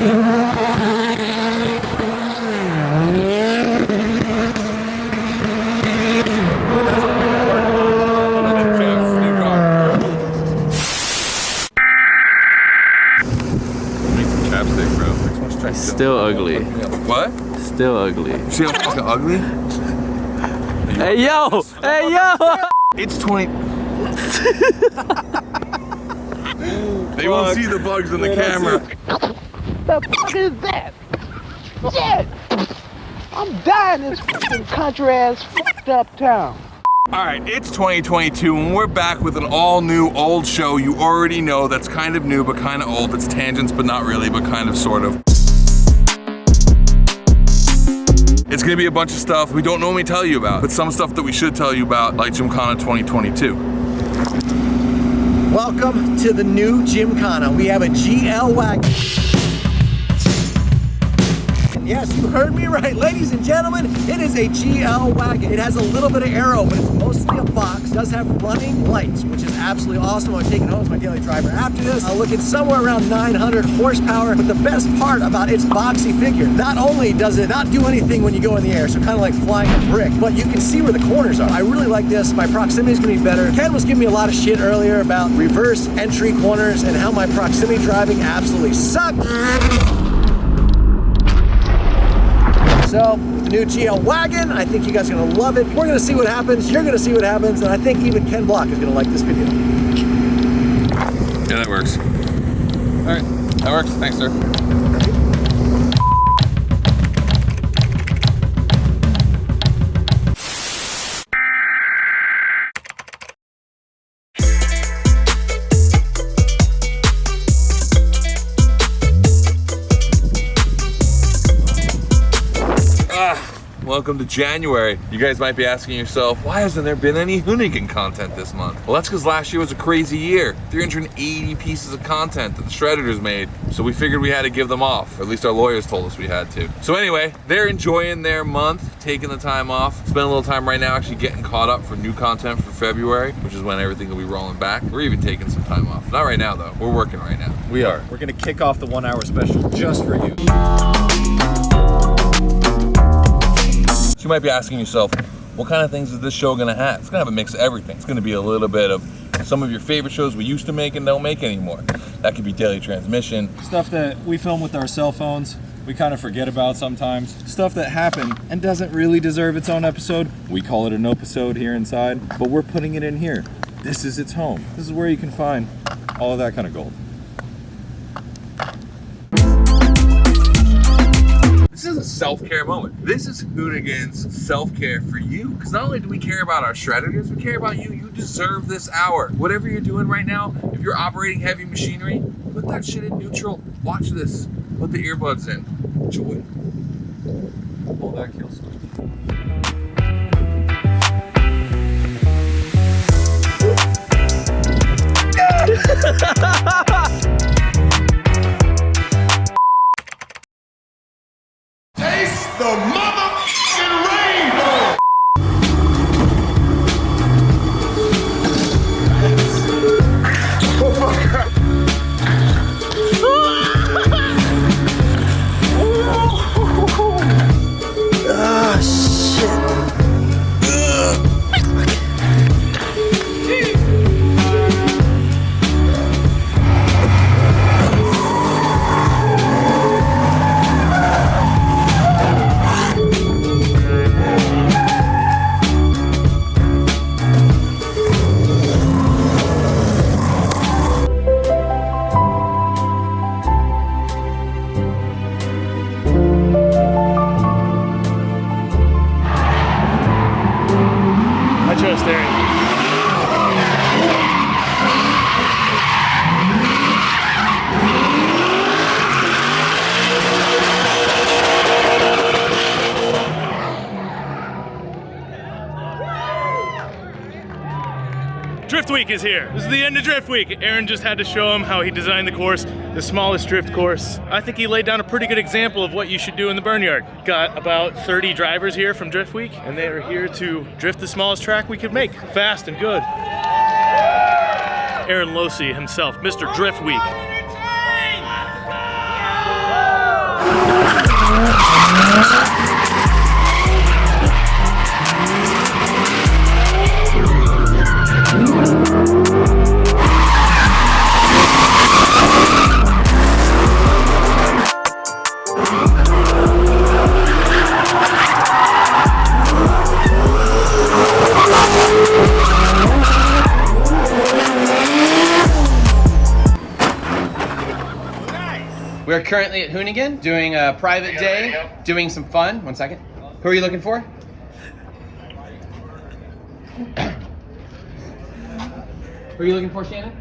Still ugly. What? Still ugly. See how fucking ugly? Hey yo! Hey yo! It's 20. They won't see the bugs in the camera. The fuck is that? Shit! I'm dying in this fucking country ass fucked up town. Alright, it's 2022 and we're back with an all new old show you already know that's kind of new but kind of old. It's tangents but not really, but kind of sort of. It's gonna be a bunch of stuff we don't normally tell you about, but some stuff that we should tell you about, like GYMKHANA 2022. Welcome to the new GYMKHANA. We have a GL wagon. Yes, you heard me right, ladies and gentlemen. It is a GL wagon. It has a little bit of aero, but it's mostly a box. It does have running lights, which is absolutely awesome. I'm taking home as my daily driver after this. I'll look at somewhere around 900 horsepower. But the best part about its boxy figure, not only does it not do anything when you go in the air, so kind of like flying a brick, but you can see where the corners are. I really like this. My proximity is gonna be better. Ken was giving me a lot of shit earlier about reverse entry corners and how my proximity driving absolutely sucked. So, with the new GL wagon, I think you guys are gonna love it. We're gonna see what happens, you're gonna see what happens, and I think even Ken Block is gonna like this video. Yeah, that works. All right, that works. Thanks, sir. Welcome to January. You guys might be asking yourself, why hasn't there been any Hoonigan content this month? Well, that's because last year was a crazy year. 380 pieces of content that the Shredders made, so we figured we had to give them off, or at least our lawyers told us we had to. So anyway, they're enjoying their month, taking the time off, spending a little time right now actually getting caught up for new content for February, which is when everything will be rolling back. We're even taking some time off. Not right now though, we're working right now. We are. We're gonna kick off the 1 hour special just for you. You might be asking yourself, what kind of things is this show gonna have? It's gonna have a mix of everything. It's gonna be a little bit of some of your favorite shows we used to make and don't make anymore. That could be Daily Transmission. Stuff that we film with our cell phones, we kind of forget about sometimes. Stuff that happened and doesn't really deserve its own episode. We call it an episode here inside, but we're putting it in here. This is its home. This is where you can find all of that kind of gold. This is a self-care moment. This is Hoonigan's self-care for you. Because not only do we care about our Shredders, we care about you. You deserve this hour. Whatever you're doing right now, if you're operating heavy machinery, put that shit in neutral. Watch this. Put the earbuds in. Enjoy. Pull that kill switch. Taste the motherfucking rainbow! Oh my God. Ah, shit. Drift Week is here. This is the end of Drift Week. Aaron just had to show him how he designed the course, the smallest drift course. I think he laid down a pretty good example of what you should do in the Burnyard. Got about 30 drivers here from Drift Week, and they are here to drift the smallest track we could make, fast and good. Aaron Losey himself, Mr. Drift Week. We're currently at Hoonigan doing a private day, doing some fun. 1 second. Who are you looking for? Who are you looking for, Shannon?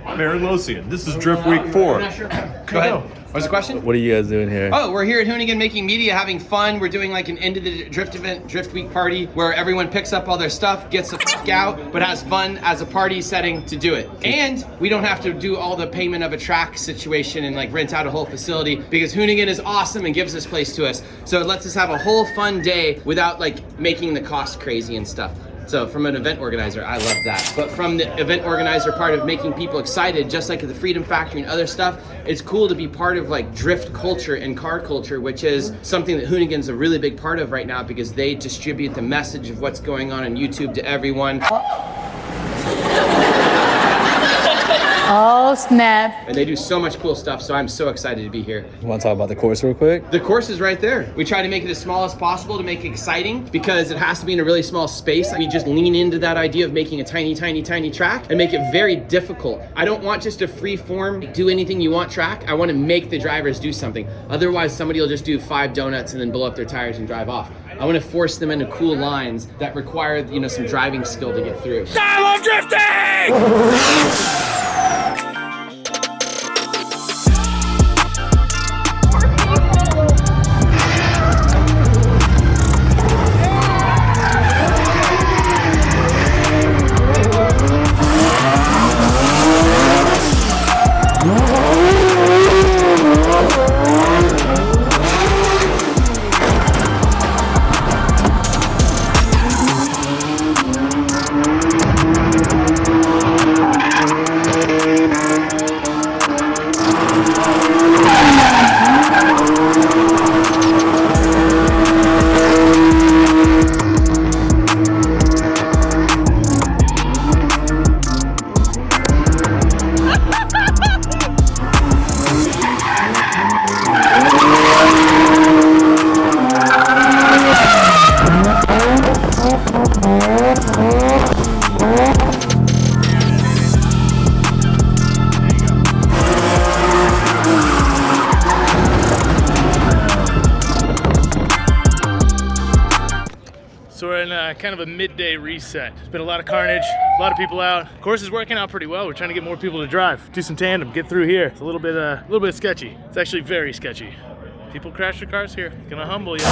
I'm Aaron Losian. This is Drift Week 4. I'm not sure. Go ahead. What's the question? What are you guys doing here? Oh, we're here at Hoonigan making media, having fun. We're doing like an end of the drift event, Drift Week party, where everyone picks up all their stuff, gets the fuck out, but has fun as a party setting to do it. And we don't have to do all the payment of a track situation and like rent out a whole facility because Hoonigan is awesome and gives this place to us. So it lets us have a whole fun day without like making the cost crazy and stuff. So from an event organizer, I love that. But from the event organizer part of making people excited, just like the Freedom Factory and other stuff, it's cool to be part of like drift culture and car culture, which is something that Hoonigan's a really big part of right now because they distribute the message of what's going on YouTube to everyone. Oh, snap. And they do so much cool stuff, so I'm so excited to be here. You want to talk about the course real quick? The course is right there. We try to make it as small as possible to make it exciting because it has to be in a really small space. We just lean into that idea of making a tiny, tiny, tiny track and make it very difficult. I don't want just a free form, do anything you want track. I want to make the drivers do something. Otherwise, somebody will just do 5 donuts and then blow up their tires and drive off. I want to force them into cool lines that require, you know, some driving skill to get through. I love drifting! So we're in kind of a midday reset. There's been a lot of carnage, a lot of people out. Course is working out pretty well. We're trying to get more people to drive, do some tandem, get through here. It's a little bit sketchy. It's actually very sketchy. People crash their cars here. Gonna humble you.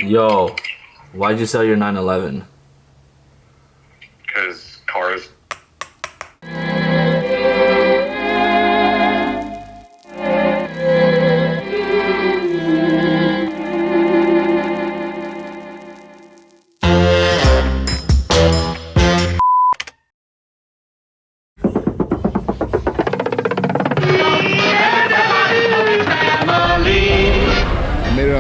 Yo, why'd you sell your 911? Because cars.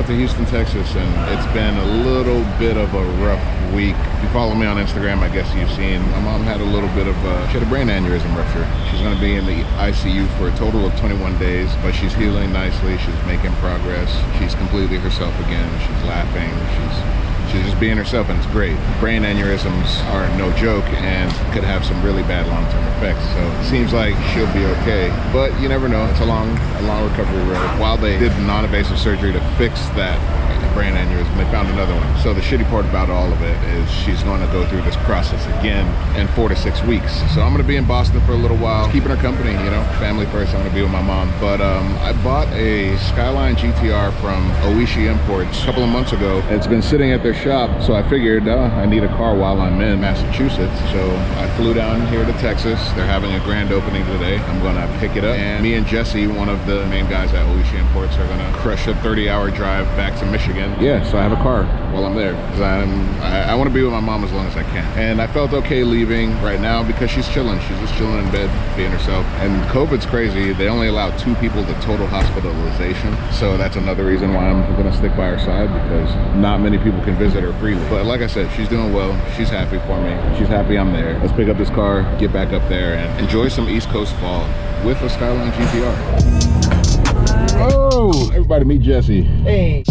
To Houston, Texas, and it's been a little bit of a rough week. If you follow me on Instagram, I guess you've seen my mom had a little bit of she had a brain aneurysm rupture. She's going to be in the ICU for a total of 21 days, but she's healing nicely. She's making progress. She's completely herself again. She's laughing. She's just being herself, and it's great. Brain aneurysms are no joke and could have some really bad long-term effects. So it seems like she'll be okay, but you never know. It's a long recovery road. While they did non-invasive surgery to fix that a brain aneurysm. They found another one. So the shitty part about all of it is she's going to go through this process again in 4 to 6 weeks. So I'm going to be in Boston for a little while, keeping her company, you know, family first. I'm going to be with my mom. But I bought a Skyline GTR from Oishi Imports a couple of months ago. It's been sitting at their shop, so I figured I need a car while I'm in Massachusetts. So I flew down here to Texas. They're having a grand opening today. I'm going to pick it up, and me and Jesse, one of the main guys at Oishi Imports, are going to crush a 30-hour drive back to Michigan. Yeah, so I have a car while I'm there, because I want to be with my mom as long as I can. And I felt okay leaving right now because she's chilling. She's just chilling in bed, being herself. And COVID's crazy. They only allow 2 people to total hospitalization. So that's another reason why I'm going to stick by her side, because not many people can visit her freely. But like I said, she's doing well. She's happy for me. She's happy I'm there. Let's pick up this car, get back up there, and enjoy some East Coast fall with a Skyline GTR. Oh, everybody meet Jesse. Hey.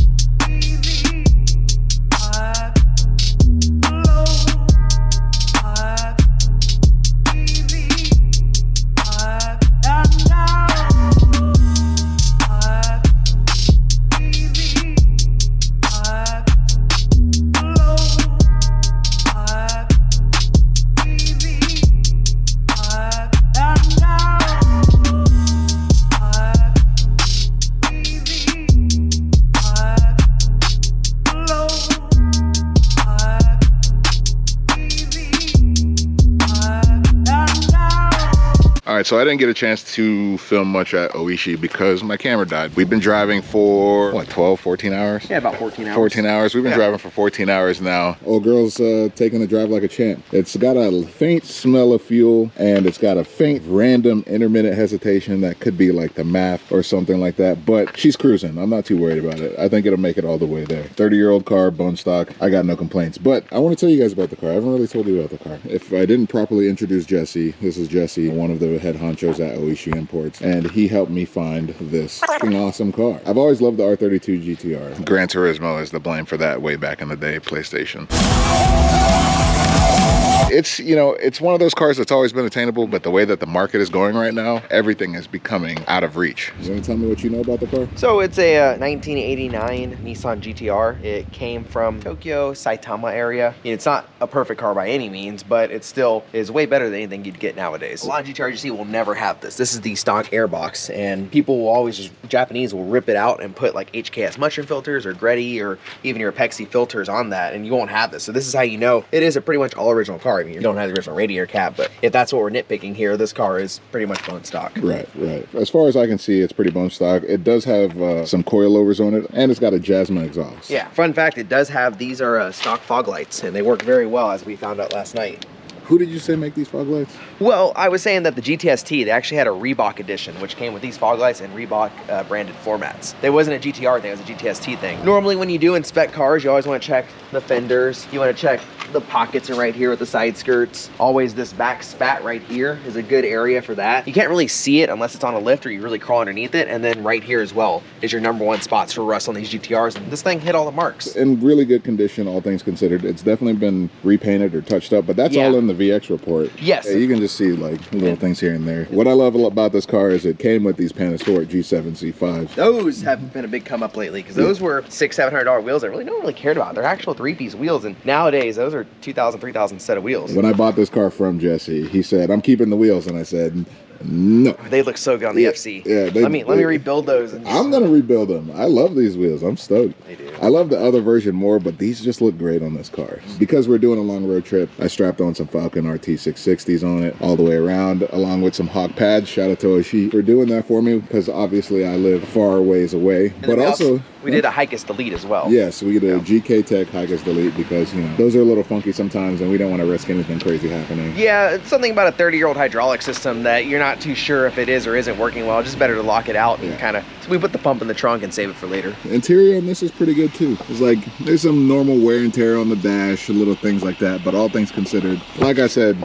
So I didn't get a chance to film much at Oishi because my camera died. We've been driving for, what, 12, 14 hours? Yeah, about 14 hours. 14 hours. We've been driving for 14 hours now. Old girl's taking the drive like a champ. It's got a faint smell of fuel, and it's got a faint, random, intermittent hesitation that could be like the math or something like that, but she's cruising. I'm not too worried about it. I think it'll make it all the way there. 30-year-old car, bone stock. I got no complaints. But I want to tell you guys about the car. I haven't really told you about the car. If I didn't properly introduce Jesse, this is Jesse, one of the head honchos at Oishi Imports, and he helped me find this fucking awesome car. I've always loved the R32 GTR. Gran Turismo is the blame for that way back in the day, PlayStation. It's, you know, it's one of those cars that's always been attainable, but the way that the market is going right now, everything is becoming out of reach. You want to tell me what you know about the car? So it's a 1989 Nissan GTR. It came from Tokyo, Saitama area. It's not a perfect car by any means, but it still is way better than anything you'd get nowadays. A lot of GTRs you see will never have this. This is the stock airbox, and people will always just, Japanese will rip it out and put like HKS mushroom filters or Greddy or even your Pexi filters on that, and you won't have this. So this is how you know it is a pretty much all original car. I mean, you don't have the original radiator cap, but if that's what we're nitpicking here, this car is pretty much bone stock. Right, right. As far as I can see, it's pretty bone stock. It does have some coilovers on it, and it's got a Jasmine exhaust. Yeah, fun fact, it does have, these are stock fog lights, and they work very well, as we found out last night. Who did you say make these fog lights? Well, I was saying that the GTS-T, they actually had a Reebok edition, which came with these fog lights and Reebok branded floor mats. There wasn't a GTR thing, it was a GTS-T thing. Normally when you do inspect cars, you always want to check the fenders. You want to check the pockets are right here with the side skirts. Always this back spat right here is a good area for that. You can't really see it unless it's on a lift or you really crawl underneath it. And then right here as well is your #1 spots for rust on these GTRs. And this thing hit all the marks. In really good condition, all things considered. It's definitely been repainted or touched up, but that's all in the VX report. Yes. You can just see like little things here and there. What I love about this car is it came with these Panasonic G7 C5s. Those have been a big come up lately because those were $600-700 wheels that really no one really cared about. They're actual 3-piece wheels, and nowadays those are $2,000-3,000 set of wheels. When I bought this car from Jesse, he said, "I'm keeping the wheels," and I said, no. They look so good on the FC. Yeah, let me rebuild those. And I'm gonna rebuild them. I love these wheels. I'm stoked. They do. I love the other version more, but these just look great on this car. Because we're doing a long road trip, I strapped on some Falcon RT 660s on it all the way around, along with some Hawk pads. Shout out to Oishi for doing that for me, because obviously I live far ways away. And but also we did a Hikest Delete as well. Yes, we did a GK Tech Hikest Delete because, you know, those are a little funky sometimes and we don't want to risk anything crazy happening. Yeah, it's something about a 30-year-old hydraulic system that you're not too sure if it is or isn't working well. Just better to lock it out and kind of, so we put the pump in the trunk and save it for later. The interior on this is pretty good too. It's like, there's some normal wear and tear on the dash, little things like that, but all things considered, like I said,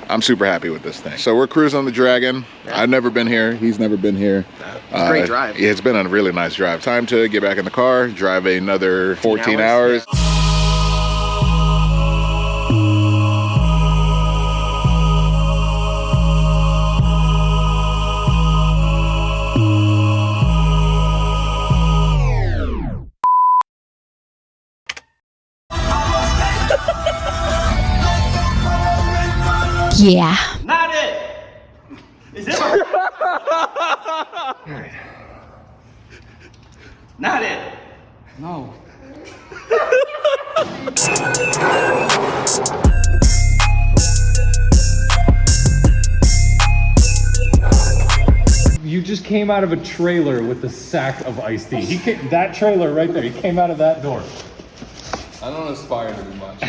I'm super happy with this thing. So we're cruising on the Dragon. I've never been here. He's never been here. It's a great drive. It's been a really nice drive. Time to get back in the car, drive another 14 hours. Yeah. Not it! Is it? Alright. Not it! No. You just came out of a trailer with a sack of iced tea. That trailer right there, he came out of that door. I don't aspire to be much.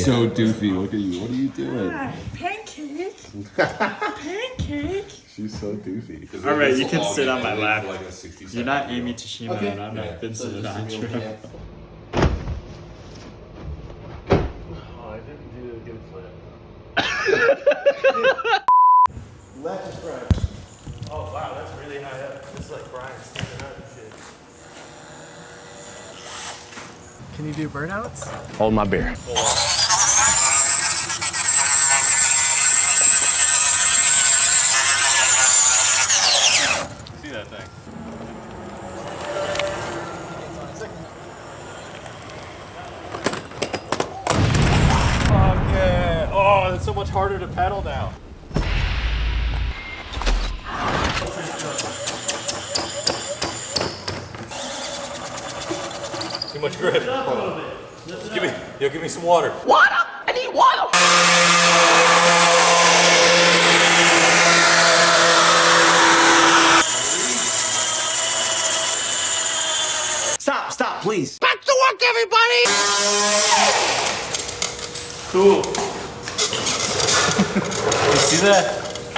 So doofy, look at you. What are you doing? Pancake. Pancake. She's so doofy. All right, you can sit on my lap. You're not Amy Tashima, okay. And I'm not Vincent D'Onofrio. Oh, I didn't do a good flip. Left is Brian. Oh wow, that's really high up. It's like Brian standing up and shit. Can you do burnouts? Hold my beer. See that thing? Fuck yeah. Oh, it's so much harder to pedal now. Too much grip. Give me some water. Water! I need water! Stop, please. Back to work, everybody! Cool. You see that?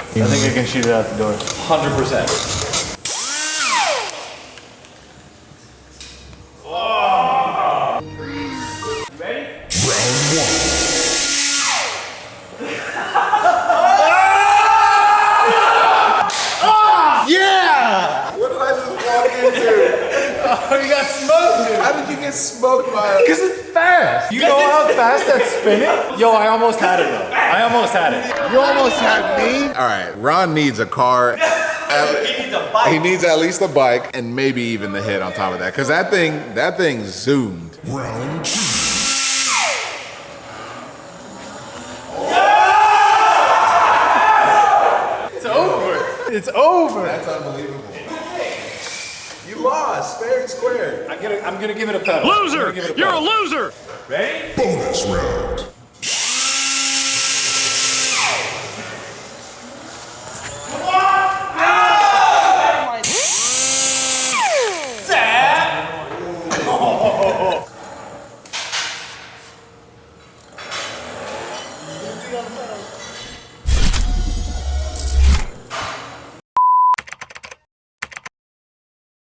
I think I can shoot it out the door. 100%. How did you get smoked by it? Because it's fast. You know how fast that's spinning? Yo, I almost had it though. I almost had it. You almost had me. All right, Ron needs a car. He needs a bike. He needs at least a bike and maybe even the hit on top of that. Because that thing zoomed. Round two. It's over. It's over. That's unbelievable. You lost, fair and square. I'm gonna give it a pedal. Loser! You're a loser! Ready? Bonus round.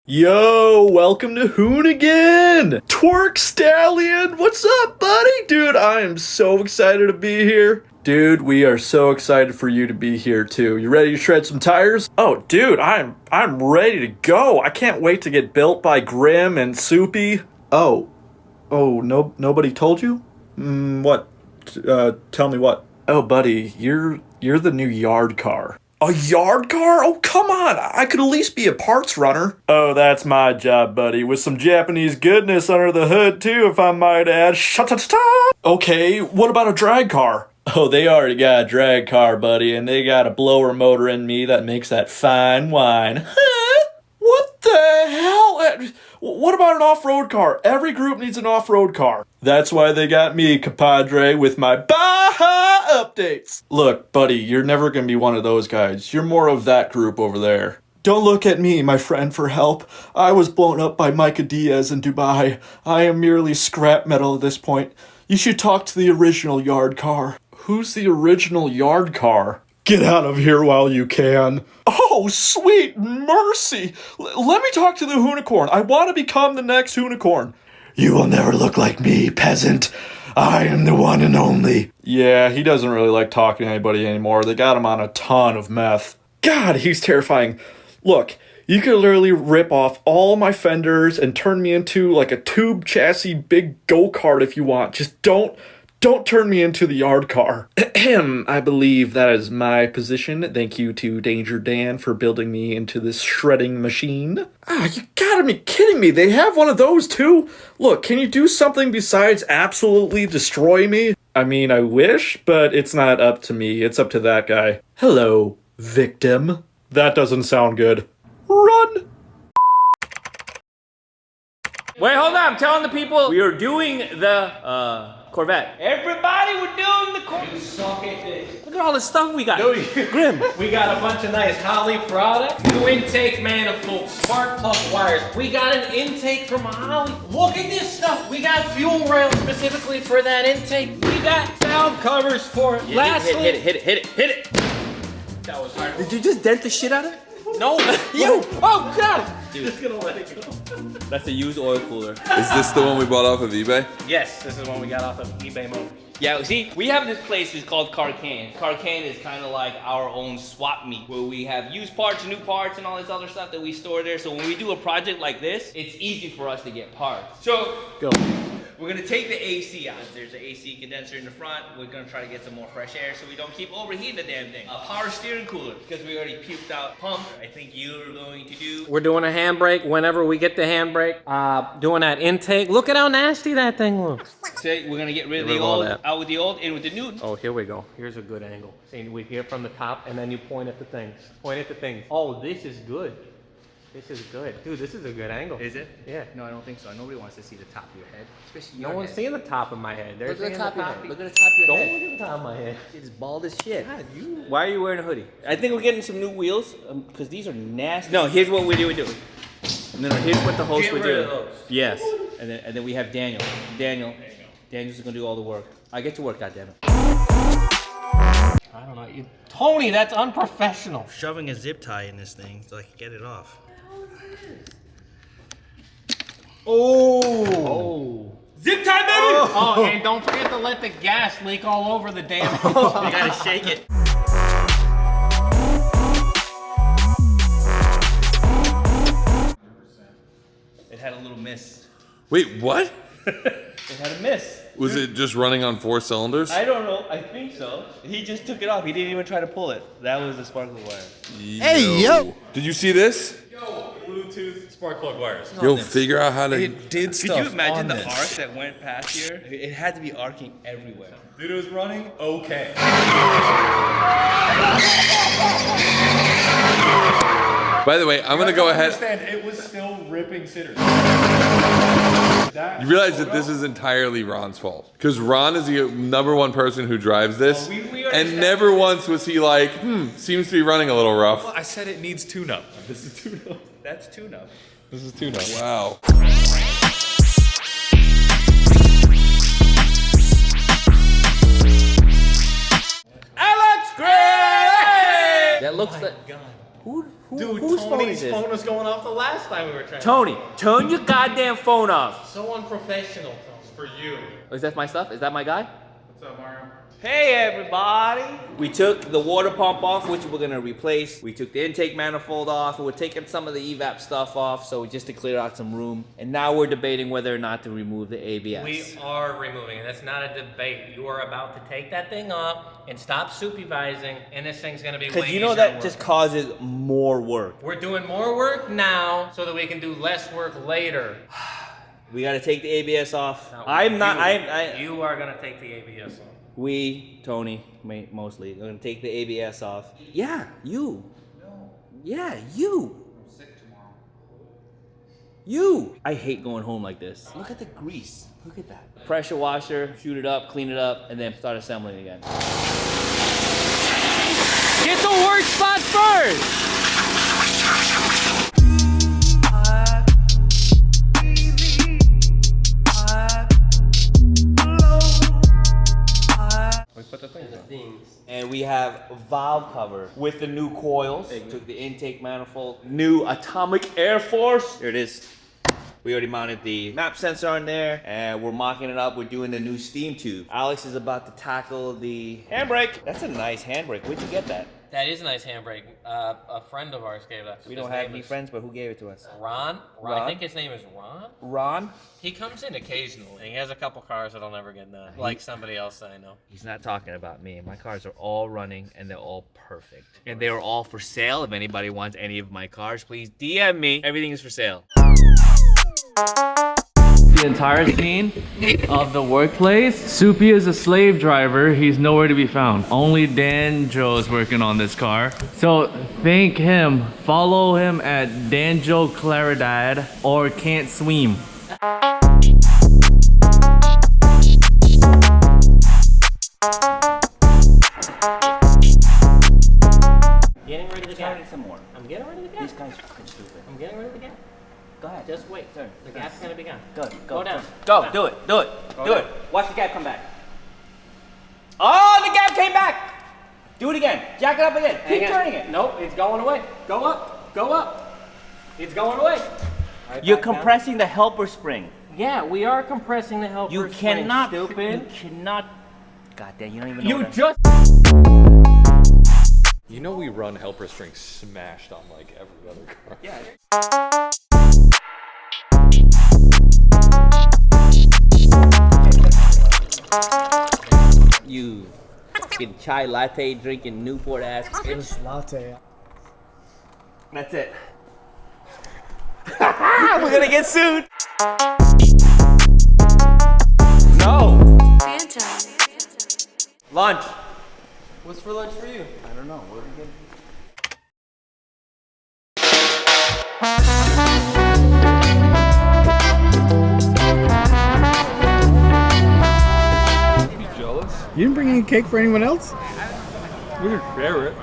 Yo, welcome to Hoonigan! Twerk Stallion! What's up, buddy? Dude, I am so excited to be here. Dude, we are so excited for you to be here too. You ready to shred some tires? Oh, dude, I'm ready to go. I can't wait to get built by Grim and Suppy. Oh, nobody told you? What? Tell me what? Oh, buddy, you're the new yard car. A yard car? Oh, come on. I could at least be a parts runner. Oh, that's my job, buddy. With some Japanese goodness under the hood, too, if I might add. Sha-ta-ta-ta! Okay, what about a drag car? Oh, they already got a drag car, buddy, and they got a blower motor in me that makes that fine wine. Huh? What the hell? What about an off-road car? Every group needs an off-road car. That's why they got me, compadre, with my Baja updates. Look, buddy, you're never gonna be one of those guys. You're more of that group over there. Don't look at me, my friend, for help. I was blown up by Micah Diaz in Dubai. I am merely scrap metal at this point. You should talk to the original yard car. Who's the original yard car? Get out of here while you can. Oh, sweet mercy. Let me talk to the Hoonicorn. I want to become the next Hoonicorn. You will never look like me, peasant. I am the one and only. Yeah, he doesn't really like talking to anybody anymore. They got him on a ton of meth. God, he's terrifying. Look, you could literally rip off all my fenders and turn me into like a tube chassis big go-kart if you want. Just don't Don't turn me into the yard car. I believe that is my position. Thank you to Danger Dan for building me into this shredding machine. Ah, you gotta be kidding me. They have one of those too? Look, can you do something besides absolutely destroy me? I mean, I wish, but it's not up to me. It's up to that guy. Hello, victim. That doesn't sound good. Run! Wait, hold on. I'm telling the people we are doing the Corvette. Everybody, we're doing the Corvette. You suck at this. Look at all the stuff we got. Grim. We got a bunch of nice Holly products. New intake manifold, spark plug wires. We got an intake from Holly. Look at this stuff. We got fuel rails specifically for that intake. We got valve covers for it. Lastly, hit it. that was hard. Did you just dent the shit out of it? No, You! Oh God! Dude. Just gonna let it go. That's a used oil cooler. Is this the one we bought off of eBay? Yes, this is one we got off of eBay Motors. Yeah, see, we have this place, it's called Carcaine. Carcaine is kind of like our own swap meet, where we have used parts, new parts, and all this other stuff that we store there. So when we do a project like this, it's easy for us to get parts. So, Go. we're gonna take the AC out. There's an AC condenser in the front. We're gonna try to get some more fresh air so we don't keep overheating the damn thing. A power steering cooler, because we already puked out pump. I think you're going to do. We're doing a handbrake whenever we get the handbrake. Doing that intake. Look at how nasty that thing looks. Say we're gonna get rid of Get rid the of all old, that. out with the old, in with the new. Oh, here we go. Here's a good angle. See, we hear from the top, and then you point at the things. Point at the things. Oh, this is good. This is good. Dude, this is a good angle. Is it? Yeah. No, I don't think so. Nobody wants to see the top of your head. Especially No your one's head. seeing the top of my head. They're Look at the seeing top of your top. head. Look at the top of your Don't head. look at the top of my head. It's bald as shit. God, you. Why are you wearing a hoodie? I think we're getting some new wheels, because these are nasty. No, here's what we're doing. No, here's what the host Get we're rid of doing. those. Yes, and then we have Daniel. Daniel's gonna do all the work. I get to work, goddammit. I don't know. Tony, that's unprofessional. Shoving a zip tie in this thing so I can get it off. Oh. Zip tie, baby! Oh, and don't forget to let the gas leak all over the damn thing. You gotta shake it. It had a little miss. Wait, what? It had a miss. Was it just running on 4 cylinders? I don't know. I think so. He just took it off. He didn't even try to pull it. That was the sparkle wire. Hey, yo! Did you see this? Yo, Bluetooth spark plug wires. Yo, figure out how to. It did Could stuff you imagine on the this. arc that went past here? It had to be arcing everywhere. Dude, it was running okay. By the way, I'm gonna go ahead. Understand, it was still ripping sitters. You realize that this is entirely Ron's fault. Because Ron is the #1 person who drives this. And never once was he like, seems to be running a little rough. Well, I said it needs tune-up. This is tune-up. That's tune-up. This is tune-up. Wow. Alex Gray! That looks like. Dude, whose phone Tony's is this? phone was going off the last time we were trying. Tony, turn your goddamn phone off. So unprofessional, Tony. For you. Is that my stuff? Is that my guy? What's up, Mario? Hey everybody! We took the water pump off, which we're gonna replace. We took the intake manifold off, and we're taking some of the evap stuff off, so just to clear out some room. And now we're debating whether or not to remove the ABS. We are removing it. That's not a debate. You are about to take that thing off and stop supervising, and this thing's gonna be way Because you know easier that work. just causes more work. We're doing more work now so that we can do less work later. We gotta take the ABS off. No, You are gonna take the ABS off. We, Tony, mostly, are gonna take the ABS off. Yeah, you. No. Yeah, you. I'm sick tomorrow. You. I hate going home like this. Look at the grease. Look at that. Pressure washer, shoot it up, clean it up, and then start assembling again. Get the work spot first! And we have a valve cover with the new coils. Took the intake manifold, new atomic air force. There it is. We already mounted the map sensor on there, and we're mocking it up. We're doing the new steam tube. Alex is about to tackle the handbrake. That's a nice handbrake. Where'd you get that? That is a nice handbrake. A friend of ours gave that. We don't have any friends, but who gave it to us? Ron? I think his name is Ron. Ron? He comes in occasionally. And he has a couple cars that'll never get done, like somebody else that I know. He's not talking about me. My cars are all running and they're all perfect. And they are all for sale. If anybody wants any of my cars, please DM me. Everything is for sale. The entire scene of the workplace. Suppy is a slave driver. He's nowhere to be found. Only Danjo is working on this car. So thank him. Follow him at Danjo Claridad or Can't Swim. Getting rid of the gap. Some more. I'm getting rid of the gap. These guys are fucking stupid. I'm getting rid of the gap. Go ahead. Just wait. Turn. The gap's gonna be gone. Go down. Go. Do it. Do it. Do it. Watch the gap come back. Oh, the gap came back. Do it again. Jack it up again. Keep turning it. Nope, it's going away. Go up. Go up. It's going away. Right, You're compressing the helper spring. Yeah, we are compressing the helper You spring, cannot. stupid. You cannot. God damn, you don't even know. You what just. You know we run helper strings smashed on like every other car. Yeah. You fucking chai latte drinking Newport ass. It's latte. That's it. We're gonna get sued. No. Lunch. What's for lunch for you? I don't know. What are we getting? You didn't bring any cake for anyone else? We could share it.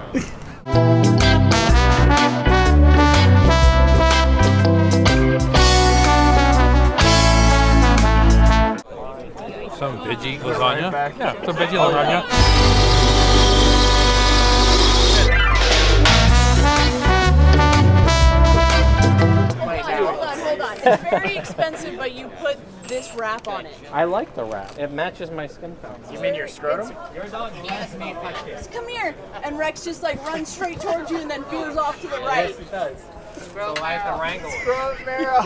Some veggie lasagna? Yeah, some veggie lasagna. Hold on. It's very expensive, but you put this wrap on it. I like the wrap. It matches my skin tone. You mean your scrotum? Yes. Come here. And Rex just like runs straight towards you and then veers off to the right. Yes, it does. So I have to wrangle it. Scrotum marrow.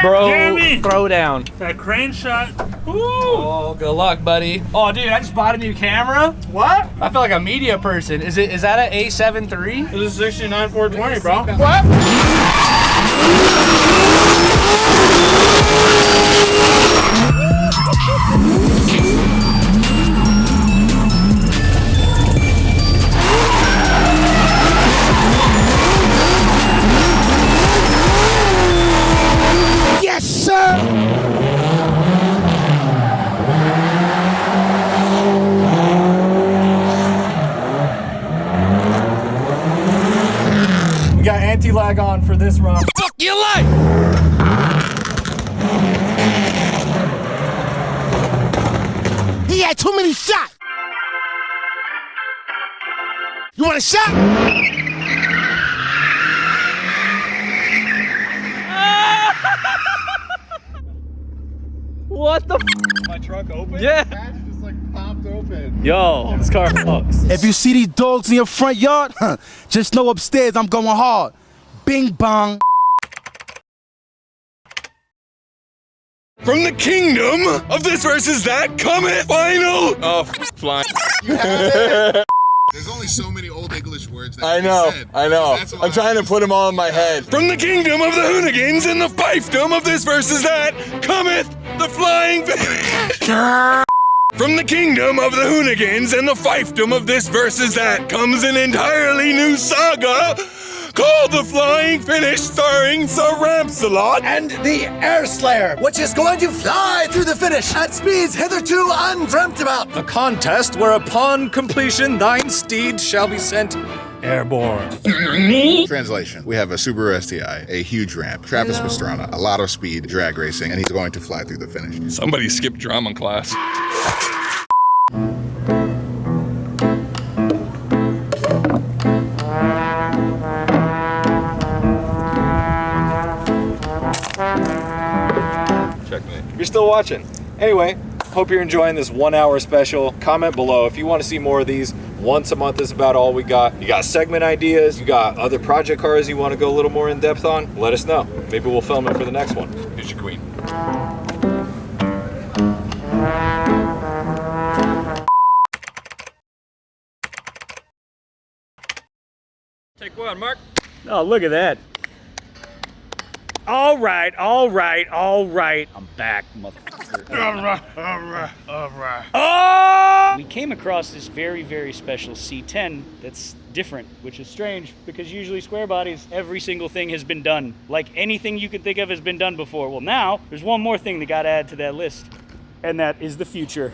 Bro, Jeremy, throw down. That crane shot. Woo. Oh, good luck, buddy. Oh, dude, I just bought a new camera. What? I feel like a media person. Is that an A7 III? This is 69 420, bro. What? Yes, sir! We got anti-lag on for this run. Fuck your life! He had too many shots! You want a shot? What the My truck open? Yeah. Hatch just like popped open. Yo, this car fucks. If you see these dogs in your front yard, just know upstairs I'm going hard. Bing bong. From the kingdom of this versus that cometh final. Oh, flying. There's only so many old English words that I know. I'm trying to put them all in my head. From the kingdom of the Hoonigans and the fiefdom of this versus that cometh the flying From the kingdom of the Hoonigans and the fiefdom of this versus that comes an entirely new saga. called the Flying Finish, starring Sir Ramsalot And the Air Slayer, which is going to fly through the finish at speeds hitherto undreamt about. A contest where upon completion thine steed shall be sent airborne. Translation: we have a Subaru STI, a huge ramp, Travis Pastrana, a lot of speed, drag racing, and he's going to fly through the finish. Somebody skipped drama class. Checkmate. You're still watching. Anyway, hope you're enjoying this 1 hour special. Comment below if you want to see more of these. Once a month is about all we got. You got segment ideas, you got other project cars you want to go a little more in depth on, let us know. Maybe we'll film it for the next one. Here's your queen. Take one, Mark. Oh, look at that. All right. I'm back, motherfucker. All right. Oh! We came across this very, very special C10 that's different, which is strange because usually square bodies, every single thing has been done. Like anything you could think of has been done before. Well, now there's one more thing that got added to that list, and that is the future.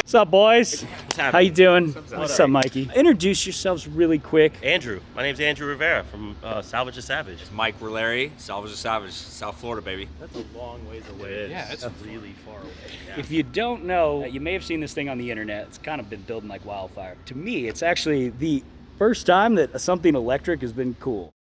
What's up, boys? How you doing? What's up, Mikey? Introduce yourselves really quick. Andrew. My name's Andrew Rivera from Salvage the Savage. Mike Roleri, Salvage the Savage, South Florida, baby. That's a long ways away. Yeah, it's really far away. Yeah. If you don't know, you may have seen this thing on the internet. It's kind of been building like wildfire. To me, it's actually the first time that something electric has been cool.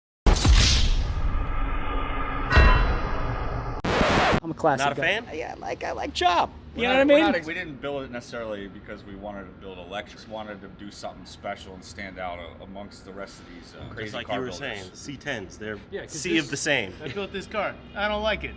I'm a classic Not a guy. fan? Yeah, I like Chop. You know what I mean? We didn't build it necessarily because we wanted to build electric. Just wanted to do something special and stand out amongst the rest of these crazy Just like car you were builders. saying, the C10s, they're 'cause sea of the same. I built this car. I don't like it.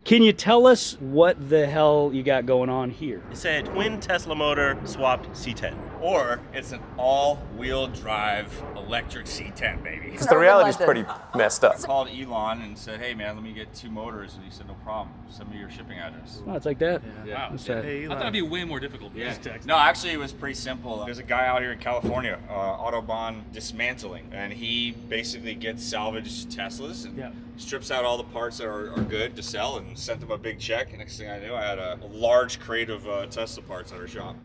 Can you tell us what the hell you got going on here? It's a twin Tesla motor swapped C10. Or it's an all-wheel drive electric C10, baby. Because the reality's pretty messed up. I called Elon and said, hey man, let me get 2 motors. And he said, no problem. Send me your shipping address. Oh, it's like that? Yeah. That's sad. Hey, I thought it'd be way more difficult. Yeah. Just text. No, actually, it was pretty simple. There's a guy out here in California, Autobahn Dismantling, and he basically gets salvaged Teslas and strips out all the parts that are good to sell and sent them a big check. And next thing I knew, I had a large crate of Tesla parts at our shop.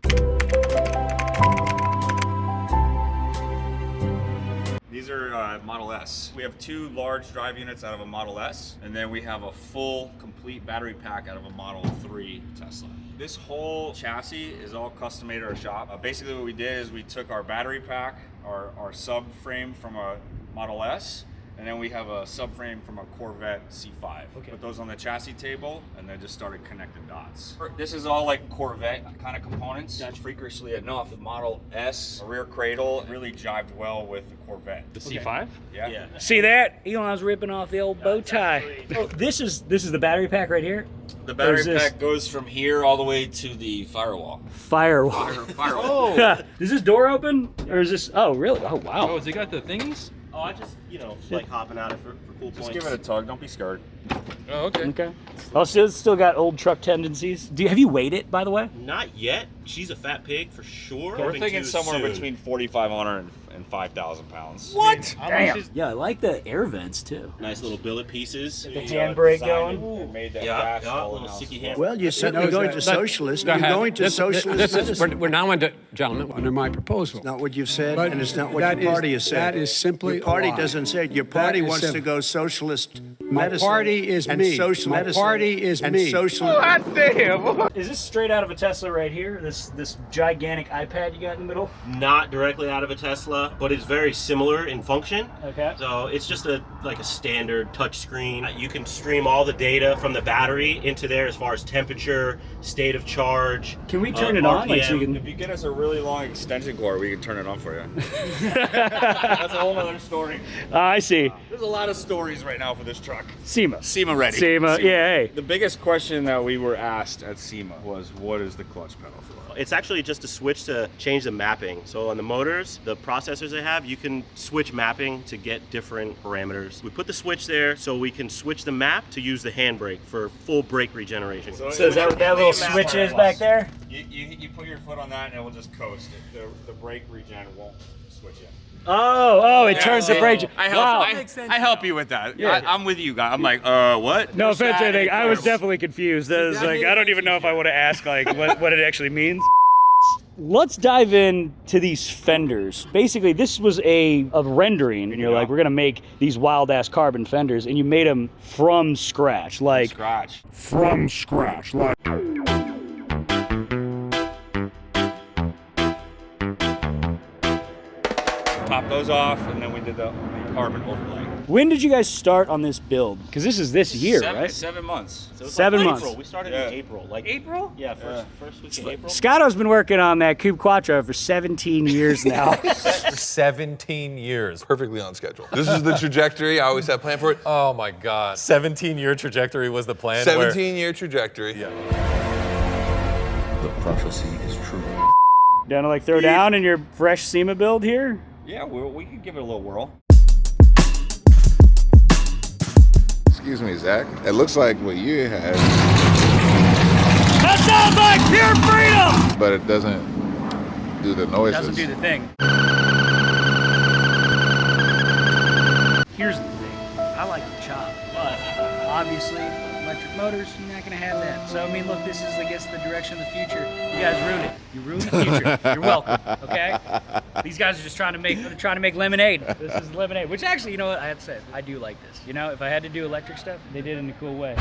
These are Model S. We have 2 large drive units out of a Model S, and then we have a full, complete battery pack out of a Model 3 Tesla. This whole chassis is all custom made at our shop. Basically what we did is we took our battery pack, our subframe from a Model S, and then we have a subframe from a Corvette C5. Put those on the chassis table and then just started connecting dots. This is all like Corvette kind of components. Freakishly enough, the Model S, a rear cradle, really jived well with the Corvette. The C5? Yeah. See that? Elon's ripping off the old bow tie. Oh, this is the battery pack right here? The battery pack goes from here all the way to the firewall. Firewall. Firewall. Is this door open? Or is this, oh really? Oh wow. Oh, has it got the thingies? Oh, I just, like hopping out of it for cool points. Just give it a tug, don't be scared. Oh, okay. Okay. Oh, so it's still got old truck tendencies. Have you weighed it, by the way? Not yet. She's a fat pig for sure. We're thinking Too somewhere soon. between 4,500 and 5,000 pounds. What? Damn. Yeah, I like the air vents too. Nice little billet pieces. The handbrake going. Made that Yeah, crash all little in-house. sticky hand. Well, you're certainly going to socialist. You're going to socialist medicine. We're now into, gentlemen, under my proposal. It's not what you've said, But and it's not what that your is- party has said. that is simply your party a lie. doesn't say it. Your party That is wants to simple. go socialist My medicine. party is and me. Social My medicine party is and me. Social. Is this straight out of a Tesla right here? This gigantic iPad you got in the middle? Not directly out of a Tesla, but it's very similar in function. Okay. So it's just like a standard touch screen. You can stream all the data from the battery into there as far as temperature, state of charge. Can we turn it on? Like so you RPM. can... If you get us a really long extension cord, we can turn it on for you. That's a whole other story. I see. There's a lot of stories right now for this truck. truck. SEMA. SEMA ready. SEMA, yeah, hey. The biggest question that we were asked at SEMA was, what is the clutch pedal for? It's actually just a switch to change the mapping. So on the motors, the processors they have, you can switch mapping to get different parameters. We put the switch there so we can switch the map to use the handbrake for full brake regeneration. So is that what that little switch is back there? You put your foot on that and it will just coast. The brake regen won't switch in. Oh, it turns the brake. I help you with that. Yeah. I'm with you guys. I'm like, what? No offense or anything. I was definitely confused. I was like, I don't even know if I want to ask like what it actually means. Let's dive into these fenders. Basically, this was a rendering, and you're like, we're gonna make these wild ass carbon fenders, and you made them from scratch, like from scratch, like. Top those off, and then we did the carbon overlay. When did you guys start on this build? Because this is this year, right? 7 months. So it's 7 like months. April. We started in April. Like April? Yeah, first week in April. Scotto's been working on that Coupe Quattro for 17 years now. For 17 years. Perfectly on schedule. This is the trajectory. I always had planned for it. Oh my God. 17-year trajectory was the plan. 17-year trajectory. Yeah. The prophecy is true. Down to like throw down in your fresh SEMA build here? Yeah, we can give it a little whirl. Excuse me, Zach. It looks like what you had, That sounds like pure freedom! but it doesn't do the noises. Doesn't do the thing. Here's the thing. I like the chop, but obviously electric motors, you're not gonna have that. So I mean, look, this is, I guess, the direction of the future. You guys ruined it. You ruined the future. You're welcome. Okay? These guys are just trying to make lemonade. This is lemonade. Which actually, you know what? I have to say, I do like this. You know, if I had to do electric stuff, they did it in a cool way.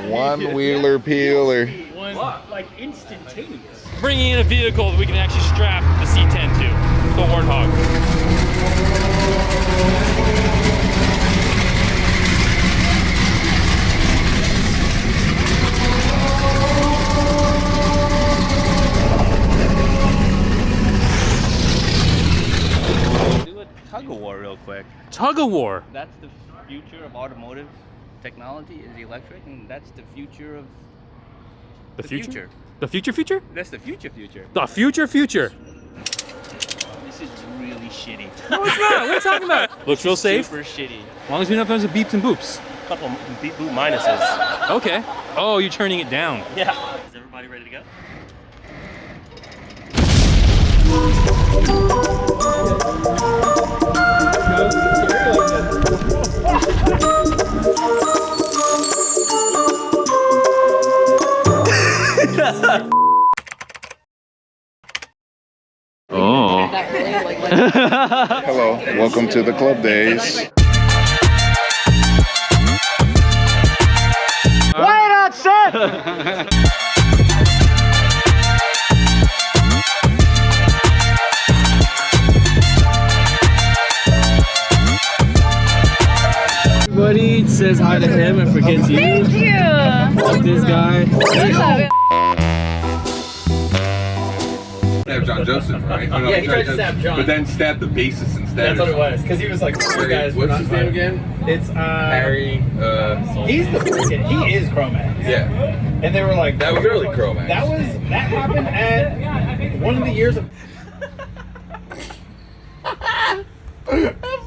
One wheeler peeler. One, like instantaneous. Bringing in a vehicle that we can actually strap the C10 to, the Warthog. Do a tug of war real quick. Tug of war. That's the future of automotive technology is electric, and that's the future of The future? The future? That's the future. The future. This is really shitty. No, it's not. What are you talking about? Looks real safe. Super shitty. As long as we know if there's a beeps and boops. A couple beep boop minuses. Okay. Oh, you're turning it down. Yeah. Is everybody ready to go? Oh. Hello, welcome to the club days. Why not set? Everybody says hi to him and forgets you. Thank you. Fuck this guy. Stab John Joseph, right? Oh, no, Yeah, he tried to stab John. But then stab the bassist instead. That's what it was, because he was like, "You guys, what's his name again? It's Harry. He's the freaking. He is Chromax. Yeah. And they were like, That was early Chromax. That happened at one of the years of. I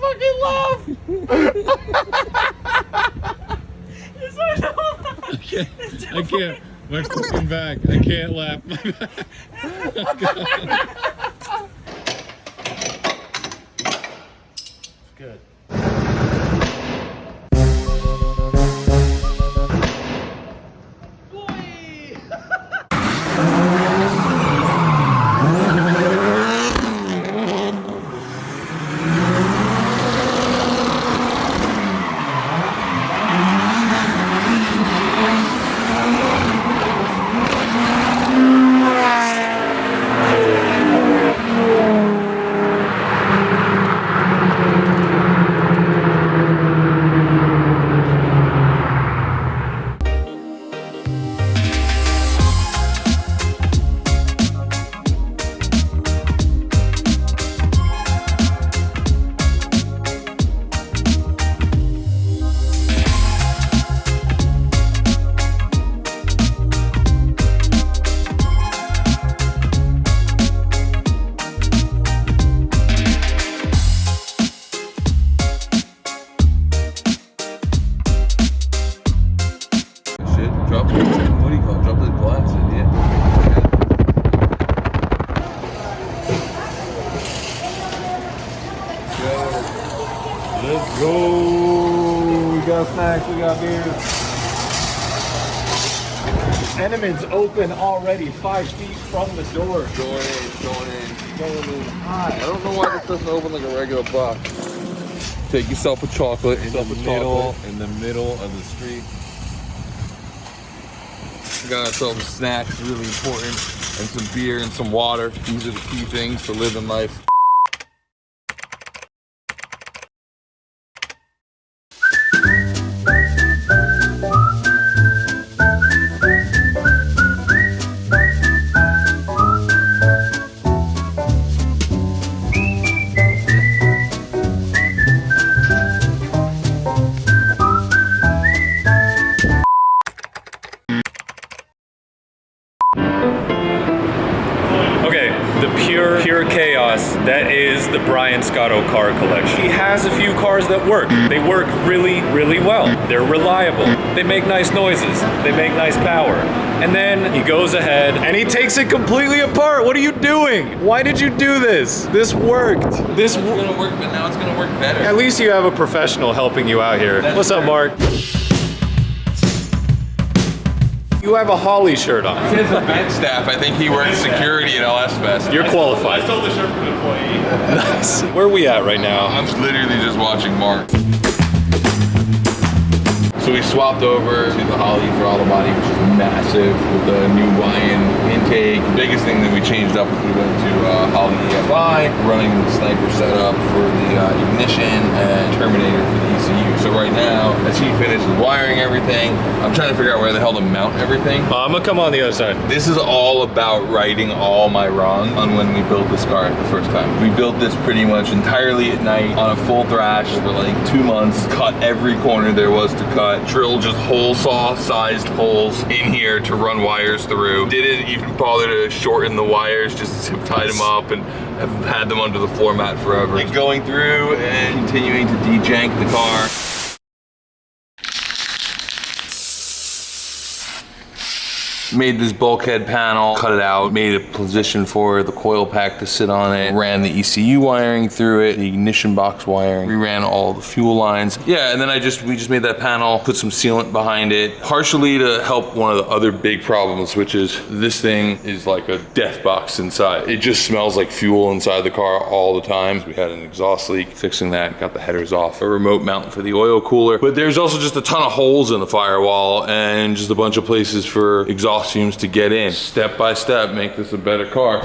fucking laugh. I can't. My fucking back. I can't laugh. Good. Let's go. We got snacks, we got beer. Tenement's open already, 5 feet from the door. Going in high. I don't know why this doesn't open like a regular box. Take yourself a chocolate. In the middle of the street. We got ourselves snacks, really important, and some beer and some water. These are the key things for living life. Pure chaos. That is the Brian Scotto car collection. He has a few cars that work. They work really, really well. They're reliable. They make nice noises. They make nice power. And then he goes ahead and he takes it completely apart. What are you doing? Why did you do this? This worked. This was gonna work, but now it's gonna work better. At least you have a professional helping you out here. What's up, Mark? You have a Holly shirt on. He has event staff. I think he works security at LS Fest. You're qualified. I stole the shirt from an employee. Nice. Where are we at right now? I'm literally just watching Mark. So we swapped over to the Holly throttle body, which is massive, with the new YN intake. The biggest thing that we changed up was we went to Holly EFI, running the Sniper setup for the ignition and Terminator for the ECU. So right now, as he finishes wiring everything, I'm trying to figure out where the hell to mount everything. I'm gonna come on the other side. This is all about righting all my wrongs on when we built this car the first time. We built this pretty much entirely at night on a full thrash for like 2 months, cut every corner there was to cut, drilled just hole saw sized holes in here to run wires through. Didn't even bother to shorten the wires, just zip tied them up and have had them under the floor mat forever. And going through and continuing to de-jank the car. Made this bulkhead panel, cut it out, made a position for the coil pack to sit on it, ran the ECU wiring through it, the ignition box wiring, reran all the fuel lines. Yeah, and then we just made that panel, put some sealant behind it, partially to help one of the other big problems, which is this thing is like a death box inside. It just smells like fuel inside the car all the time. We had an exhaust leak, fixing that, got the headers off, a remote mount for the oil cooler. But there's also just a ton of holes in the firewall and just a bunch of places for exhaust fumes to get in. Step by step, make this a better car.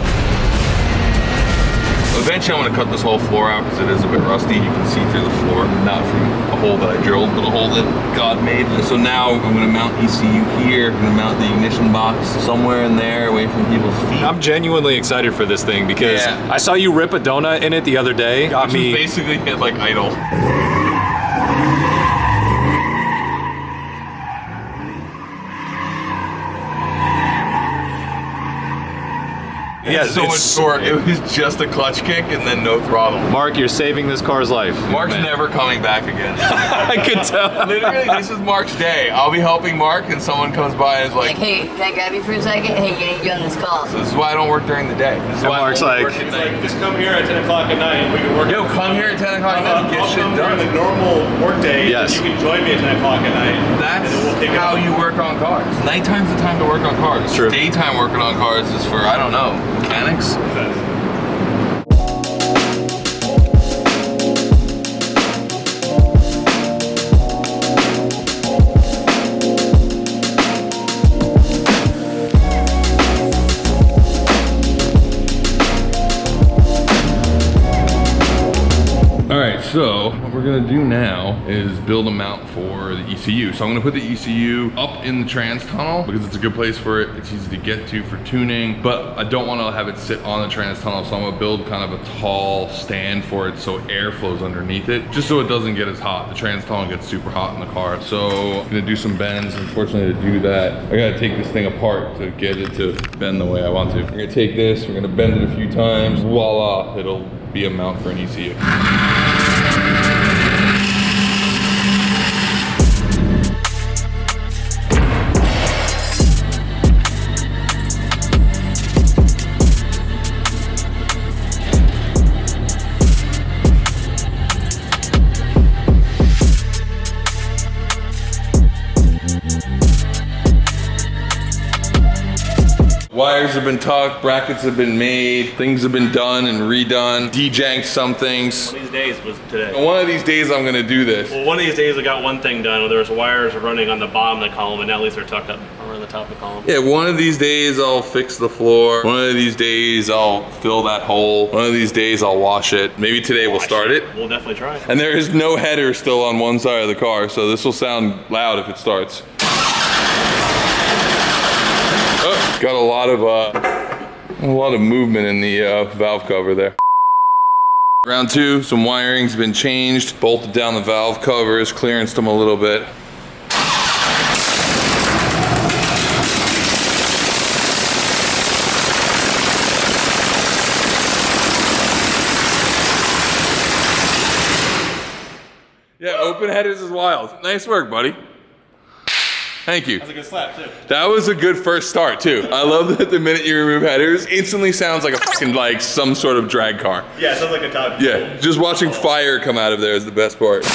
Eventually I'm gonna cut this whole floor out because it is a bit rusty. You can see through the floor, not from a hole that I drilled, but a hole that God made. And so now I'm gonna mount ECU here, I'm gonna mount the ignition box somewhere in there, away from people's feet. I'm genuinely excited for this thing because I saw you rip a donut in it the other day. Got me basically hit like idle. Yeah, so much torque. It was just a clutch kick and then no throttle. Mark, you're saving this car's life. Mark's never coming back again. I could tell. Literally, this is Mark's day. I'll be helping Mark and someone comes by and is like, hey, can I grab you for a second? Hey, can you get on this call? So this is why I don't work during the day. This is why Mark's like, just come here at 10 o'clock at night and we can work. Yo, come here at 10 o'clock at night and get shit done. The normal work day. Yes. You can join me at 10 o'clock at night. That's how you work on cars. Nighttime's the time to work on cars. True. Daytime working on cars is for, I don't know, mechanics. Alright, so what we're gonna do now is build a mount for the ECU. So I'm gonna put the ECU up in the trans tunnel because it's a good place for it. It's easy to get to for tuning, but I don't wanna have it sit on the trans tunnel, so I'm gonna build kind of a tall stand for it so air flows underneath it, just so it doesn't get as hot. The trans tunnel gets super hot in the car. So I'm gonna do some bends. Unfortunately, to do that, I gotta take this thing apart to get it to bend the way I want to. We're gonna take this, we're gonna bend it a few times, voila, it'll be a mount for an ECU. Wires have been tucked, brackets have been made, things have been done and redone, dejanked some things. One of these days was today. One of these days I'm gonna do this. Well, one of these days I got one thing done where there was wires running on the bottom of the column, and now at least they're tucked up around the top of the column. Yeah, one of these days I'll fix the floor. One of these days I'll fill that hole. One of these days I'll wash it. Maybe today we'll start it. We'll definitely try. And there is no header still on one side of the car, so this will sound loud if it starts. Oh, got a lot of movement in the valve cover there. Round two, some wiring's been changed, bolted down the valve covers, clearanced them a little bit. Yeah, open headers is wild. Nice work, buddy. Thank you. That was a good slap, too. That was a good first start, too. I love that the minute you remove headers, instantly sounds like a fucking, like, some sort of drag car. Yeah, it sounds like a top. Yeah, just watching fire come out of there is the best part.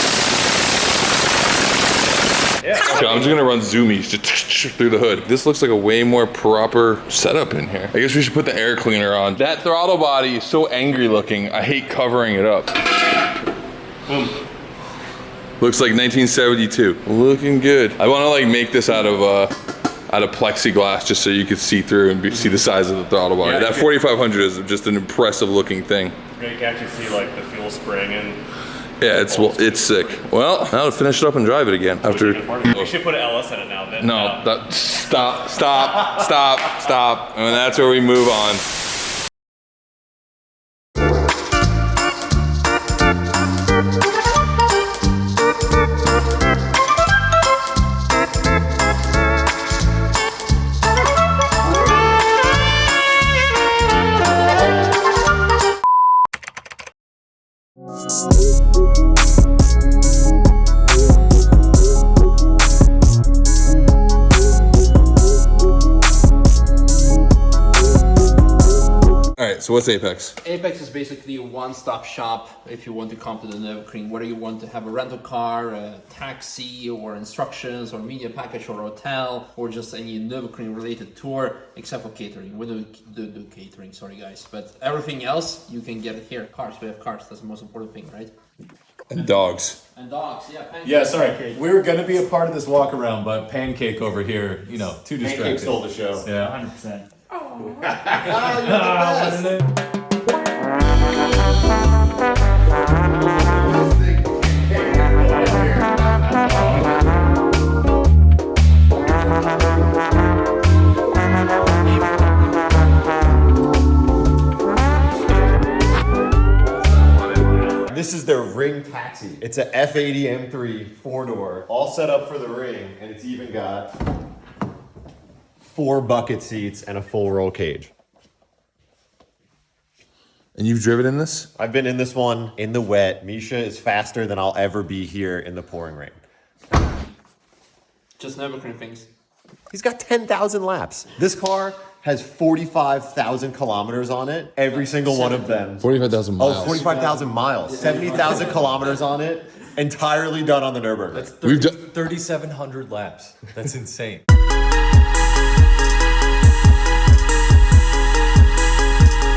Yeah. Okay, I'm just gonna run zoomies just through the hood. This looks like a way more proper setup in here. I guess we should put the air cleaner on. That throttle body is so angry looking, I hate covering it up. Boom. Looks like 1972. Looking good. I want to like make this out of plexiglass just so you could see through and see the size of the throttle body. Yeah, that 4500 is just an impressive looking thing. You can actually see like the fuel spring and. Yeah, it's sick. Well, now to finish it up and drive it again. After. We should put an LS in it now. Then. No, stop. And that's where we move on. So what's Apex? Apex is basically a one-stop shop if you want to come to the Nürburgring, whether you want to have a rental car, a taxi, or instructions, or media package, or hotel, or just any Nürburgring related tour, except for catering. We don't do catering, sorry guys. But everything else, you can get it here. Cars, we have cars, that's the most important thing, right? And dogs. And dogs, yeah. Pancake. Yeah, sorry. We were going to be a part of this walk around, but Pancake over here, you know, too distracted. Pancake stole the show. Yeah. 100%. This is their ring taxi. It's a F80 M3 4-door, all set up for the ring, and it's even got 4 bucket seats and a full roll cage. And you've driven in this? I've been in this one in the wet. Misha is faster than I'll ever be here in the pouring rain. Just Nürburgring things. He's got 10,000 laps. This car has 45,000 kilometers on it. Every single one of them. 45,000 miles. Oh, 45,000 miles. 70,000 kilometers on it. Entirely done on the Nürburgring. That's 3,700 laps. That's insane.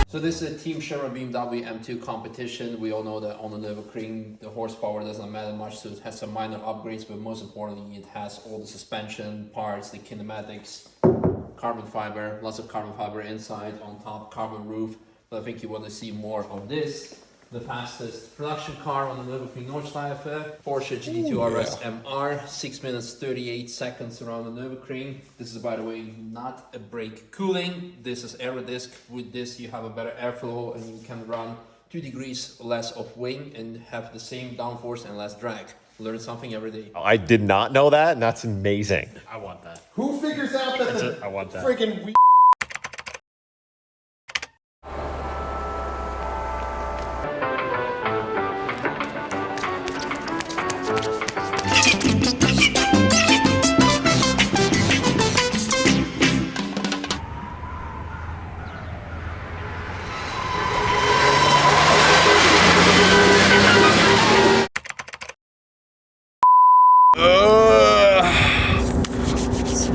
So this is a Team Sherman BMW M2 competition. We all know that on the Nürburgring, the horsepower doesn't matter much, so it has some minor upgrades, but most importantly, it has all the suspension parts, the kinematics, carbon fiber, lots of carbon fiber inside, on top, carbon roof. But I think you want to see more of this. The fastest production car on the Nürburgring Nordschleife, Porsche GT2 RS MR, 6 minutes 38 seconds around the Nürburgring. This is, by the way, not a brake cooling. This is aero disc. With this, you have a better airflow and you can run 2 degrees less of wing and have the same downforce and less drag. Learn something every day. I did not know that, and that's amazing. I want that. Who figures out that I want that. Freaking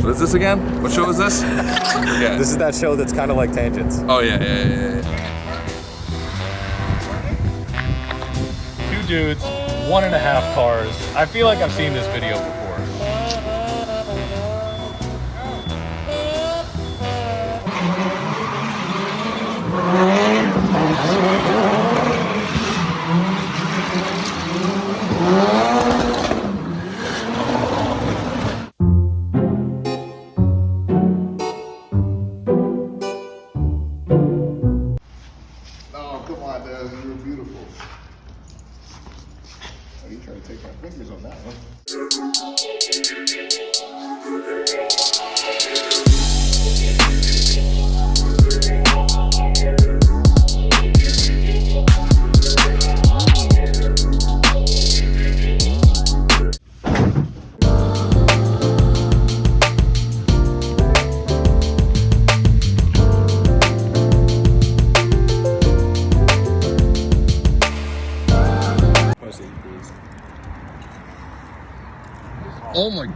What is this again? What show is this? Yeah. This is that show that's kind of like Tangents. Oh yeah. Two dudes, 1.5 cars. I feel like I've seen this video before. Oh, come on, Dad. You're beautiful. Oh, you trying to take my fingers on that one. Oh my,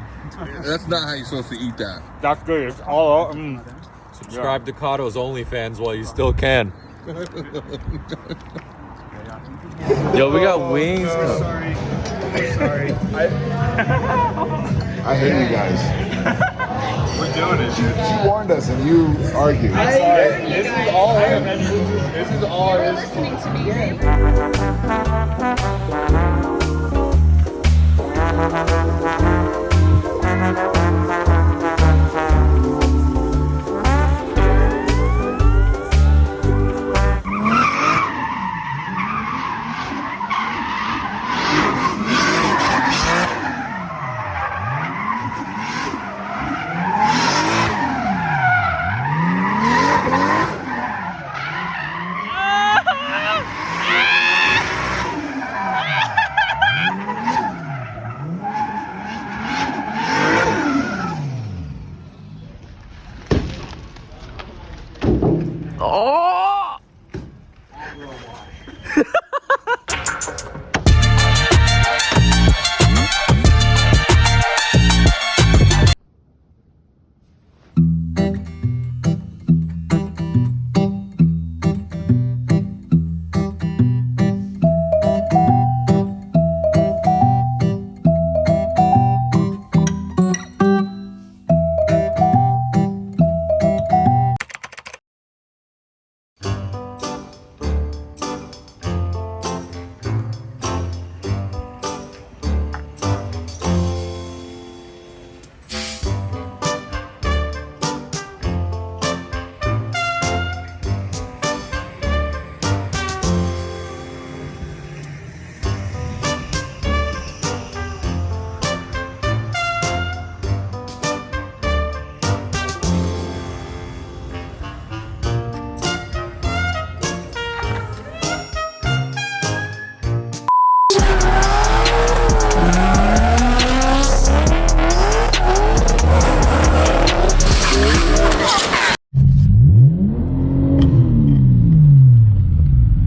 that's not how you're supposed to eat that. That's good. It's all Subscribe to Cotto's OnlyFans while you still can. Yo, we got wings. Sorry. I hate you guys. We're doing it, shit. She warned us and you argued. This is all him. This is all his. Listening to me. Oh!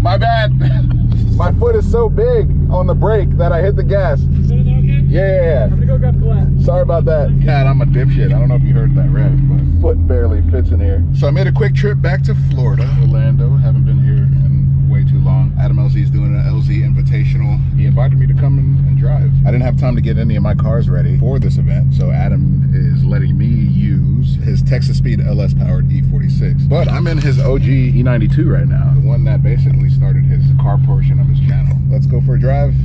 My bad. My foot is so big on the brake that I hit the gas. Is everything okay? Yeah. I'm gonna go grab Colette. Sorry about that. God, I'm a dipshit. I don't know if you heard that rev, but foot barely fits in here. So I made a quick trip back to Florida, Orlando. Haven't been here in way too long. AdamLZ is doing an LZ Invitational. He invited me to come and drive. I didn't have time to get any of my cars ready for this event, so Adam is letting me use his Texas Speed LS powered E46. But I'm in his OG E92 right now, the one that basically started his car portion of his channel. Let's go for a drive.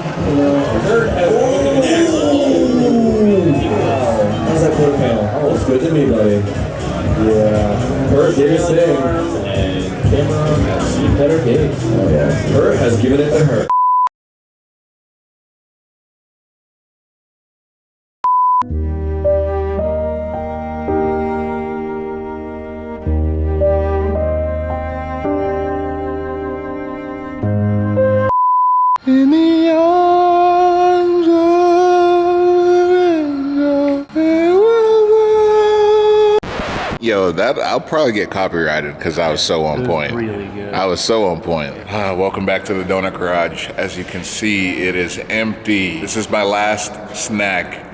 Hert has how's that quarter panel? Oh, looks good to me, buddy. Yeah. Hert did his thing. And Cameron has seen better days. Oh, yeah. Hert has given it to Hert. In the arms of an angel. Yo, that I'll probably get copyrighted because I was so on point. Really good. I was so on point. Welcome back to the donut garage. As you can see, it is empty. This is my last snack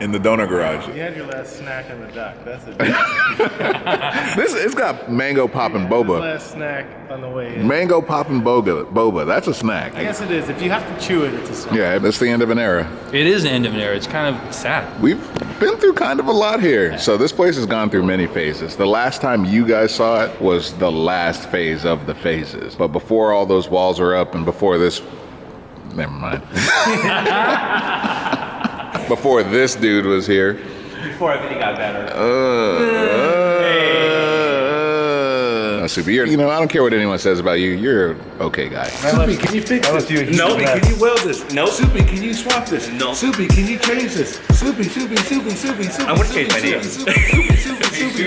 in the donut garage. You had your last snack on the dock. That's it. It's got mango poppin' boba. Last snack on the way in. Mango poppin' boba. That's a snack. I guess it is. If you have to chew it, it's a snack. Yeah, that's the end of an era. It is the end of an era. It's kind of sad. We've been through kind of a lot here. So this place has gone through many phases. The last time you guys saw it was the last phase of the phases. But before all those walls were up and before this, never mind. Before this dude was here. Before everything got better. Suppy, you know, I don't care what anyone says about you. You're an okay guy. Suppy, can you fix this? No. Can you weld this? No. Suppy, can you swap this? No. Suppy, can you change this? Suppy. I want to change my name. Suppy, can you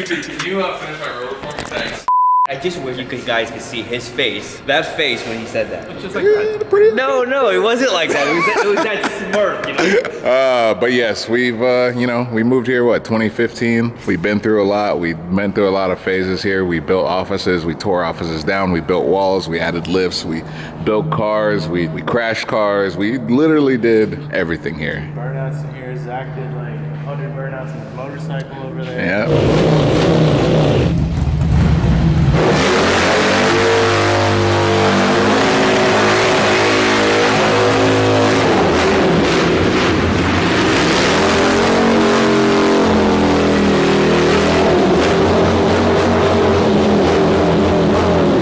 finish my road for me? Thanks. I just wish you guys could see his face. That face when he said that. Just like that. No, it wasn't like that. It was that smirk, you know? But yes, we've, we moved here, 2015? We've been through a lot. We've been through a lot of phases here. We built offices, we tore offices down, we built walls, we added lifts, we built cars, we crashed cars. We literally did everything here. Burnouts in here. Zach did like 100 burnouts in his motorcycle over there. Yeah.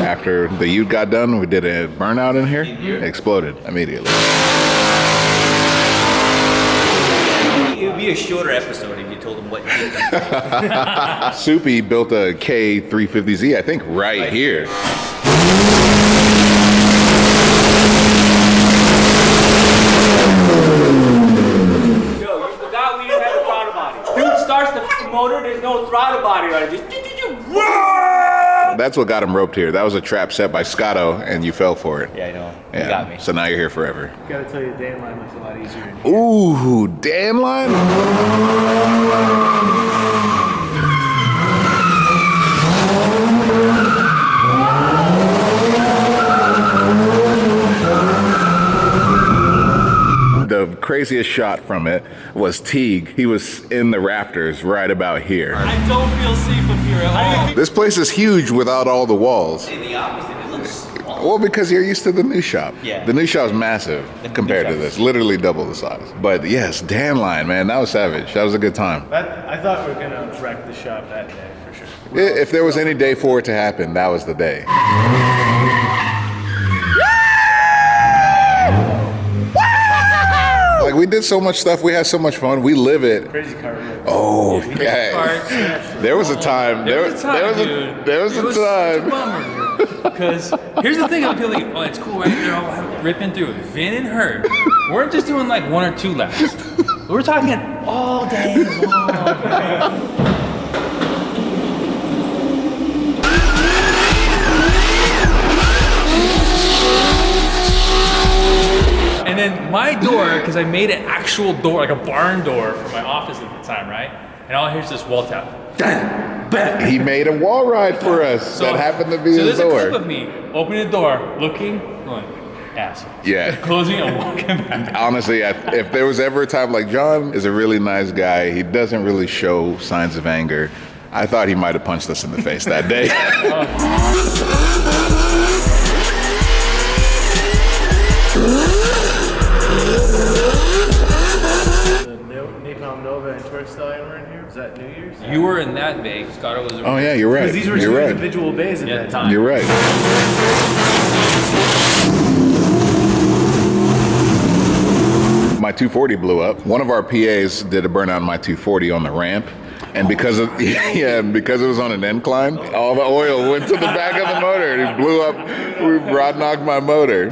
After the ute got done, we did a burnout in here. It exploded immediately. It would be a shorter episode if you told him what you did. Suppy built a K350Z, I think, right here. Yo, you forgot we didn't have a throttle body. Dude starts the motor, there's no throttle body on it. Just That's what got him roped here. That was a trap set by Scotto, and you fell for it. Yeah, I know. Yeah. You got me. So now you're here forever. Gotta tell you, the Dan line looks a lot easier. Ooh, Dan line? The craziest shot from it was Teague. He was in the rafters right about here. I don't feel safe up here at all. This place is huge without all the walls. The opposite, it looks small. Well, because you're used to the new shop. Yeah. The new shop's massive compared to this. Literally double the size. But yes, Dan line, man, that was savage. That was a good time. I thought we were gonna wreck the shop that day for sure. If there was any day for it to happen, that was the day. Like, we did so much stuff. We had so much fun. We live it. Crazy car ride. Oh, yeah. There was a time. There was a time. Because here's the thing, I'm feeling, oh, it's cool, right? They're all ripping through. Vin and Hert weren't just doing like 1 or 2 laps. We're talking all day long. And then my door, because I made an actual door, like a barn door for my office at the time, right? And all I hear is this wall tap. He made a wall ride for us that happened to be his there's door. a clip of me opening the door, looking, going, asshole. Yeah. Closing and walking back. Honestly, if there was ever a time, like, John is a really nice guy. He doesn't really show signs of anger. I thought he might have punched us in the face that day. Napalm Nova and Tourist Stallion were in here. Was that New Year's? You were in that bay. Scotto was. Oh yeah, you're right. Because these were You're two right. individual bays at that time. You're right. 240 blew up. One of our PAs did a burnout on my 240 on the ramp. And because of because it was on an incline, all the oil went to the back of the motor and it blew up. We rod knocked my motor.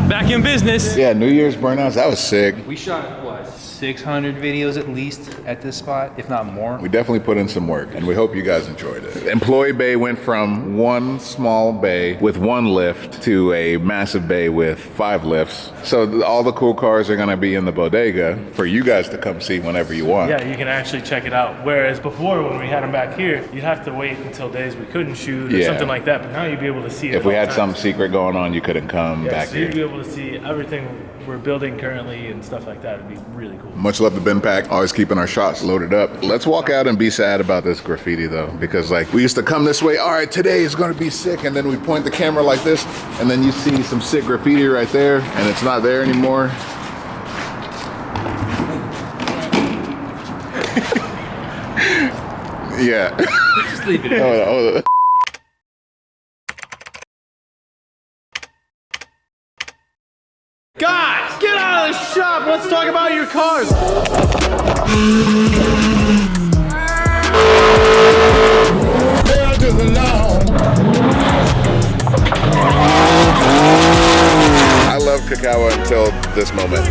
Back in business. Yeah, New Year's burnouts, that was sick. We shot, what, 600 videos at least at this spot, if not more. We definitely put in some work, and we hope you guys enjoyed it. Employee bay went from one small bay with one lift to a massive bay with 5 lifts. So all the cool cars are gonna be in the bodega for you guys to come see whenever you want. Yeah, you can actually check it out. Whereas before, when we had them back here, you'd have to wait until days we couldn't shoot or something like that. But now you'd be able to see it. If we had something secret going on, you couldn't come back so here. you'd be able to see everything we're building currently and stuff like that. It'd be really cool. Much love to Ben Pack, always keeping our shots loaded up. Let's walk out and be sad about this graffiti though, because like we used to come this way, all right, today is gonna be sick, and then we point the camera like this, and then you see some sick graffiti right there, and it's not there anymore. Yeah. Just leave it in. Oh. Guys, get out of the shop. Let's talk about your cars. I love cacao until this moment.